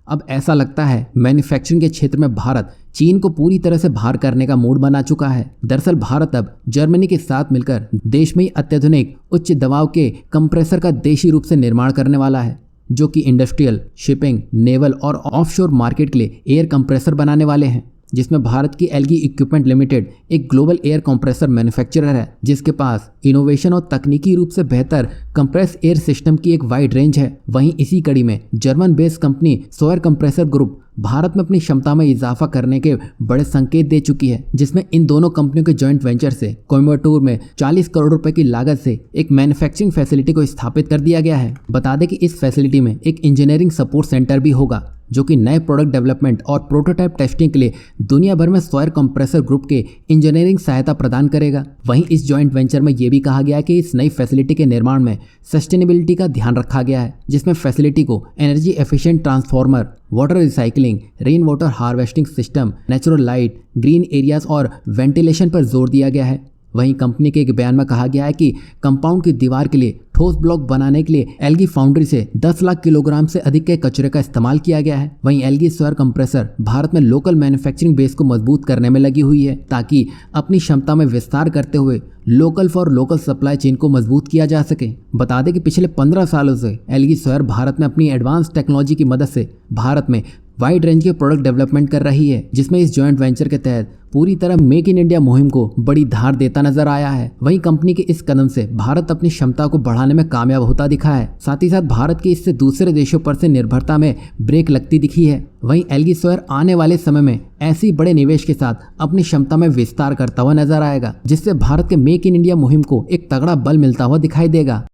अब ऐसा लगता है मैन्युफैक्चरिंग के क्षेत्र में भारत चीन को पूरी तरह से बाहर करने का मूड बना चुका है। दरअसल भारत अब जर्मनी के साथ मिलकर देश में ही अत्याधुनिक उच्च दबाव के कंप्रेसर का देशी रूप से निर्माण करने वाला है, जो कि इंडस्ट्रियल, शिपिंग, नेवल और ऑफशोर मार्केट के लिए एयर कंप्रेसर बनाने वाले हैं। जिसमें भारत की एलगी इक्विपमेंट लिमिटेड एक ग्लोबल एयर कंप्रेसर मैन्युफैक्चरर है, जिसके पास इनोवेशन और तकनीकी रूप से बेहतर कंप्रेस एयर सिस्टम की एक वाइड रेंज है। वहीं इसी कड़ी में German based company Sauer compressor group Bharat में अपनी क्षमता में इजाफा करने के बड़े संकेत दे चुकी है, जिसमें इन दोनों कंपनियों के जॉइंट वेंचर से कोयम्बटूर में 40 करोड़ रुपए की लागत से एक मैन्युफैक्चरिंग फैसिलिटी को स्थापित कर दिया गया है। बता दें कि इस फैसिलिटी में एक इंजीनियरिंग सपोर्ट सेंटर भी होगा, जो कि नए प्रोडक्ट डेवलपमेंट और प्रोटोटाइप टेस्टिंग के लिए दुनिया भर में सोयर कंप्रेसर ग्रुप के इंजीनियरिंग सहायता प्रदान करेगा। वहीं इस जॉइंट वेंचर में यह भी कहा गया है कि इस नई फैसिलिटी के निर्माण में सस्टेनेबिलिटी का ध्यान रखा गया है, जिसमें फैसिलिटी को energy efficient transformer, water recycling, rain water harvesting system, natural light, green areas और वेंटिलेशन पर जोर दिया गया है। वहीं कंपनी के एक बयान में कहा गया है कि कंपाउंड की दीवार के लिए ठोस ब्लॉक बनाने के लिए एलगी फाउंड्री से 10 लाख किलोग्राम से अधिक के कचरे का इस्तेमाल किया गया है। वहीं एलगी सोयर कंप्रेसर भारत में लोकल मैन्युफैक्चरिंग बेस को मजबूत करने में लगी हुई है, ताकि अपनी क्षमता में विस्तार करते हुए local for local supply chain को मजबूत किया जा सके। बता दें कि पिछले 15 सालों से एलगी सोयर भारत में अपनी एडवांस टेक्नोलॉजी की मदद से भारत में वाइड रेंज के प्रोडक्ट डेवलपमेंट कर रही है, जिसमें इस जॉइंट वेंचर के तहत पूरी तरह मेक इन इंडिया मुहिम को बड़ी धार देता नजर आया है। वहीं कंपनी के इस कदम से भारत अपनी क्षमता को बढ़ाने में कामयाब होता दिखा है। साथ ही साथ भारत की इससे दूसरे देशों पर से निर्भरता में ब्रेक लगती दिखी है। वहीं एलगी सोयर आने वाले समय में ऐसी बड़े निवेश के साथ अपनी क्षमता में विस्तार करता हुआ नजर आएगा, जिससे भारत के मेक इन इंडिया मुहिम को एक तगड़ा बल मिलता हुआ दिखाई देगा।